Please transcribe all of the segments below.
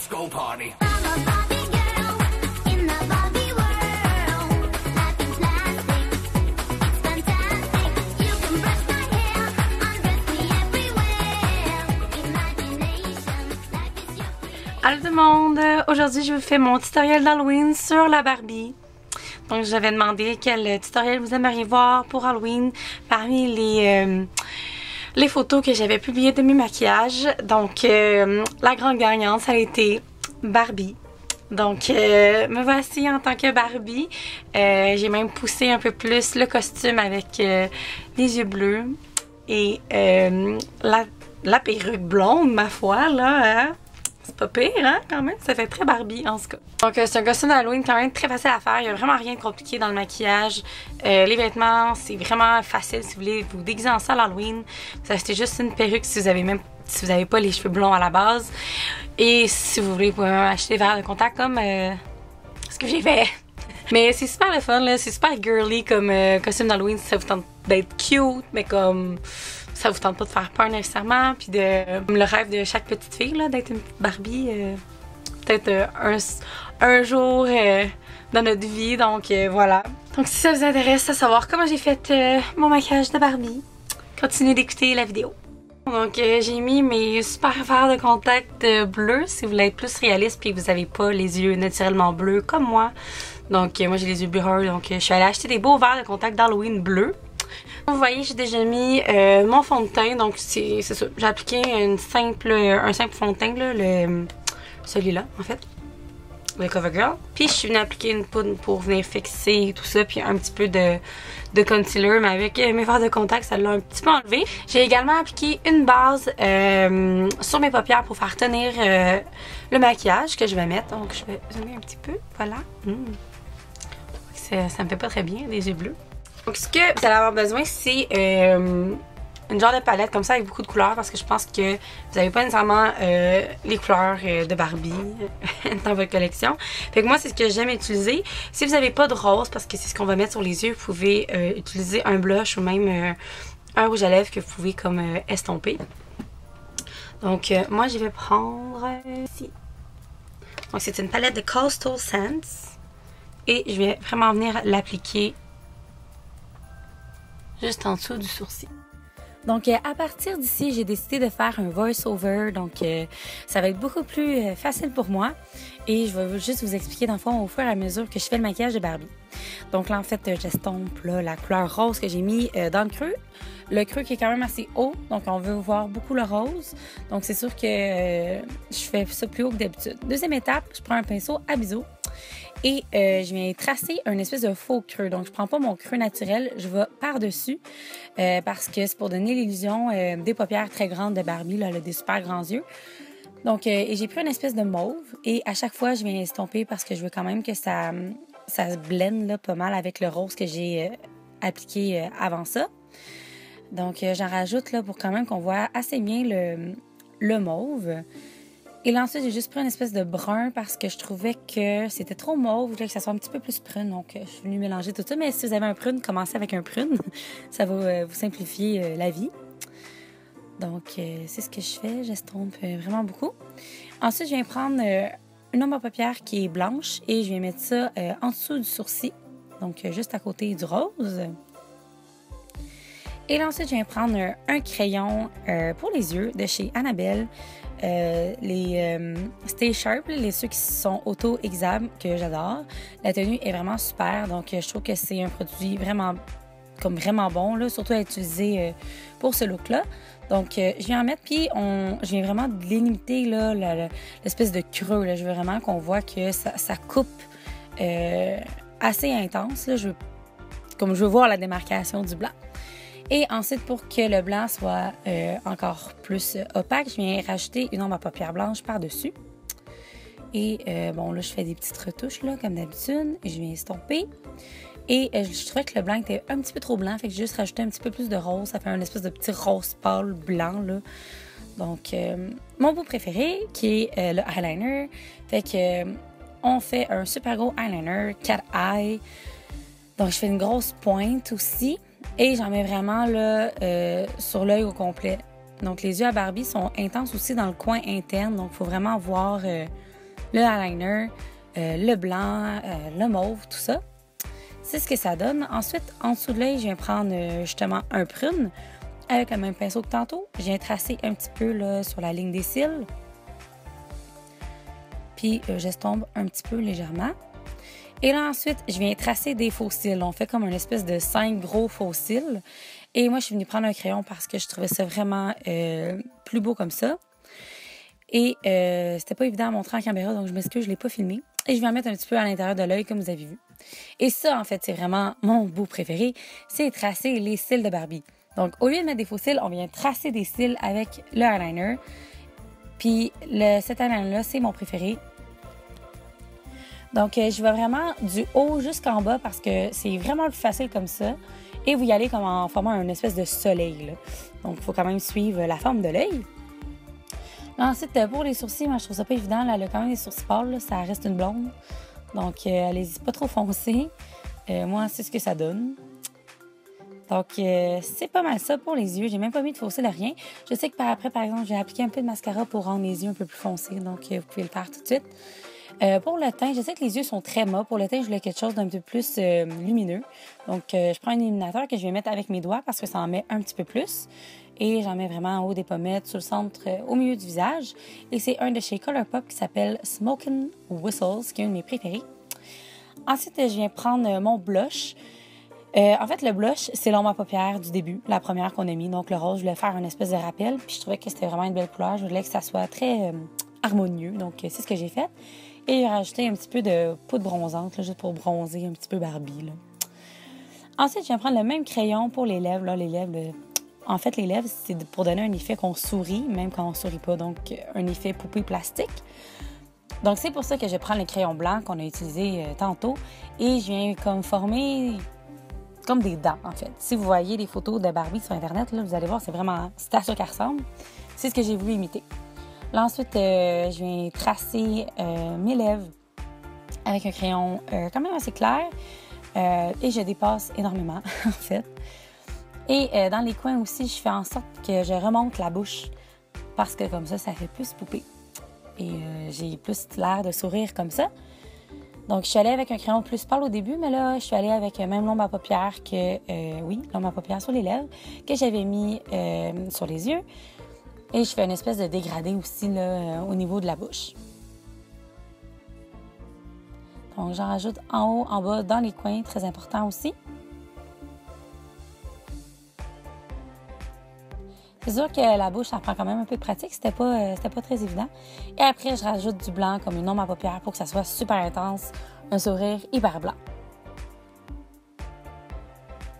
let's go party. Allô tout le monde! Aujourd'hui, je vous fais mon tutoriel d'Halloween sur la Barbie. Donc, j'avais demandé quel tutoriel vous aimeriez voir pour Halloween parmi les photos que j'avais publiées de mes maquillages. Donc, la grande gagnante, ça a été Barbie. Donc, me voici en tant que Barbie. J'ai même poussé un peu plus le costume avec les yeux bleus et la perruque blonde, ma foi, là, hein? C'est pas pire, hein, quand même. Ça fait très Barbie, en tout cas. Donc, c'est un costume d'Halloween quand même très facile à faire. Il y a vraiment rien de compliqué dans le maquillage. Les vêtements, c'est vraiment facile. Si vous voulez vous déguiser en ça à l'Halloween, vous achetez juste une perruque si vous avez pas les cheveux blonds à la base. Et si vous voulez, vous pouvez même acheter des verres de contact comme ce que j'ai fait. Mais c'est super le fun, là. C'est super girly comme costume d'Halloween si ça vous tente d'être cute, mais comme ça vous tente pas de faire peur nécessairement, puis le rêve de chaque petite fille, là, d'être une petite Barbie, peut-être un jour dans notre vie, donc voilà. Donc si ça vous intéresse à savoir comment j'ai fait mon maquillage de Barbie, continuez d'écouter la vidéo. Donc j'ai mis mes super verres de contact bleus si vous voulez être plus réaliste puis vous avez pas les yeux naturellement bleus comme moi. Donc moi j'ai les yeux bleus, donc je suis allée acheter des beaux verres de contact d'Halloween bleus. Vous voyez, j'ai déjà mis mon fond de teint, donc c'est ça. J'ai appliqué un simple fond de teint, là, celui-là en fait, le CoverGirl. Puis je suis venue appliquer une poudre pour venir fixer tout ça, puis un petit peu de concealer, mais avec mes verres de contact, ça l'a un petit peu enlevé. J'ai également appliqué une base sur mes paupières pour faire tenir le maquillage que je vais mettre. Donc je vais zoomer un petit peu, voilà. Ça me fait pas très bien, les yeux bleus. Donc ce que vous allez avoir besoin, c'est une genre de palette comme ça avec beaucoup de couleurs parce que je pense que vous n'avez pas nécessairement les couleurs de Barbie dans votre collection. Fait que moi, c'est ce que j'aime utiliser. Si vous n'avez pas de rose, parce que c'est ce qu'on va mettre sur les yeux, vous pouvez utiliser un blush ou même un rouge à lèvres que vous pouvez comme estomper. Donc moi, je vais prendre ici. Donc c'est une palette de Coastal Scents et je vais vraiment venir l'appliquer juste en dessous du sourcil. Donc à partir d'ici, j'ai décidé de faire un voice-over, donc ça va être beaucoup plus facile pour moi et je vais juste vous expliquer dans le fond au fur et à mesure que je fais le maquillage de Barbie. Donc là en fait, j'estompe la couleur rose que j'ai mis dans le creux qui est quand même assez haut, donc on veut voir beaucoup le rose, donc c'est sûr que je fais ça plus haut que d'habitude. Deuxième étape, je prends un pinceau à biseau et je viens tracer un espèce de faux creux. Donc, je prends pas mon creux naturel, je vais par-dessus parce que c'est pour donner l'illusion des paupières très grandes de Barbie. Là, elle a des super grands yeux. Donc, j'ai pris une espèce de mauve et à chaque fois, je viens estomper parce que je veux quand même que ça se blende là, pas mal avec le rose que j'ai appliqué avant ça. Donc, j'en rajoute là, pour quand même qu'on voit assez bien le mauve. Et là, ensuite, j'ai juste pris une espèce de brun parce que je trouvais que c'était trop mauve. Je voulais que ça soit un petit peu plus prune. Donc, je suis venue mélanger tout ça. Mais si vous avez un prune, commencez avec un prune. Ça va vous simplifier la vie. Donc, c'est ce que je fais. J'estompe vraiment beaucoup. Ensuite, je viens prendre une ombre à paupières qui est blanche et je viens mettre ça en dessous du sourcil. Donc, juste à côté du rose. Et là, ensuite, je viens prendre un crayon pour les yeux de chez Annabelle. Les Stay Sharp, ceux qui sont auto-aiguisables que j'adore. La tenue est vraiment super, donc je trouve que c'est un produit vraiment bon, là, surtout à utiliser pour ce look-là. Donc je viens en mettre, puis je viens vraiment délimiter l'espèce de creux. Là. Je veux vraiment qu'on voit que ça coupe assez intense. Là. Je veux voir la démarcation du blanc. Et ensuite, pour que le blanc soit encore plus opaque, je viens rajouter une ombre à paupières blanche par-dessus. Et bon, là, je fais des petites retouches, là, comme d'habitude. Je viens estomper. Et je trouvais que le blanc était un petit peu trop blanc, fait que j'ai juste rajouté un petit peu plus de rose. Ça fait un espèce de petit rose pâle blanc, là. Donc, mon bout préféré, qui est le eyeliner. Fait que on fait un super gros eyeliner, cat eye. Donc, je fais une grosse pointe aussi. Et j'en mets vraiment là sur l'œil au complet. Donc, les yeux à Barbie sont intenses aussi dans le coin interne. Donc, il faut vraiment voir le eyeliner, le blanc, le mauve, tout ça. C'est ce que ça donne. Ensuite, en dessous de l'œil, je viens prendre justement un prune avec le même pinceau que tantôt. Je viens tracer un petit peu là, sur la ligne des cils. Puis, j'estompe un petit peu légèrement. Et là, ensuite, je viens tracer des faux cils. On fait comme une espèce de 5 gros faux cils. Et moi, je suis venue prendre un crayon parce que je trouvais ça vraiment plus beau comme ça. Et c'était pas évident à montrer en caméra, donc je m'excuse, je l'ai pas filmé. Et je vais en mettre un petit peu à l'intérieur de l'œil, comme vous avez vu. Et ça, en fait, c'est vraiment mon bout préféré, c'est tracer les cils de Barbie. Donc, au lieu de mettre des faux cils, on vient tracer des cils avec le eyeliner. Puis, cet eyeliner-là, c'est mon préféré. Donc, je vais vraiment du haut jusqu'en bas parce que c'est vraiment plus facile comme ça. Et vous y allez comme en formant une espèce de soleil, là. Donc, il faut quand même suivre la forme de l'œil. Ensuite, pour les sourcils, moi, je trouve ça pas évident. Là, elle a quand même des sourcils pâles, là, ça reste une blonde. Donc, allez-y, pas trop foncé. Moi, c'est ce que ça donne. Donc, c'est pas mal ça pour les yeux. J'ai même pas mis de faux cils à rien. Je sais que par après, par exemple, j'ai appliqué un peu de mascara pour rendre les yeux un peu plus foncés. Donc, vous pouvez le faire tout de suite. Pour le teint, je sais que les yeux sont très mat. Pour le teint, je voulais quelque chose d'un peu plus lumineux. Donc, je prends un illuminateur que je vais mettre avec mes doigts parce que ça en met un petit peu plus. Et j'en mets vraiment en haut des pommettes, sur le centre, au milieu du visage. Et c'est un de chez Colourpop qui s'appelle Smokin' Whistles, qui est un de mes préférés. Ensuite, je viens prendre mon blush. En fait, le blush, c'est l'ombre à paupières du début, la première qu'on a mis. Donc, le rose, je voulais faire une espèce de rappel. Puis, je trouvais que c'était vraiment une belle couleur. Je voulais que ça soit très harmonieux. Donc, c'est ce que j'ai fait. Et j'ai rajouté un petit peu de poudre bronzante, là, juste pour bronzer un petit peu Barbie, là. Ensuite, je viens prendre le même crayon pour les lèvres. Là, les lèvres, en fait, les lèvres, c'est pour donner un effet qu'on sourit, même quand on sourit pas. Donc, un effet poupée plastique. Donc, c'est pour ça que je prends le crayon blanc qu'on a utilisé tantôt. Et je viens comme former comme des dents, en fait. Si vous voyez des photos de Barbie sur Internet, là, vous allez voir, c'est à ça qu'elle ressemble. C'est ce que j'ai voulu imiter. Là, ensuite, je viens tracer mes lèvres avec un crayon quand même assez clair. Et je dépasse énormément, en fait. Et dans les coins aussi, je fais en sorte que je remonte la bouche parce que comme ça fait plus poupée. Et j'ai plus l'air de sourire comme ça. Donc, je suis allée avec un crayon plus pâle au début, mais là, je suis allée avec même l'ombre à paupières l'ombre à paupières sur les lèvres que j'avais mis sur les yeux. Et je fais une espèce de dégradé aussi là, au niveau de la bouche. Donc, j'en rajoute en haut, en bas, dans les coins, très important aussi. C'est sûr que la bouche, ça prend quand même un peu de pratique. C'était pas très évident. Et après, je rajoute du blanc comme une ombre à paupières pour que ça soit super intense. Un sourire hyper blanc.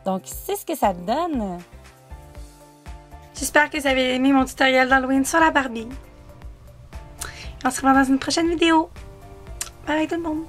Donc, c'est ce que ça donne. J'espère que vous avez aimé mon tutoriel d'Halloween sur la Barbie. On se revoit dans une prochaine vidéo. Bye tout le monde!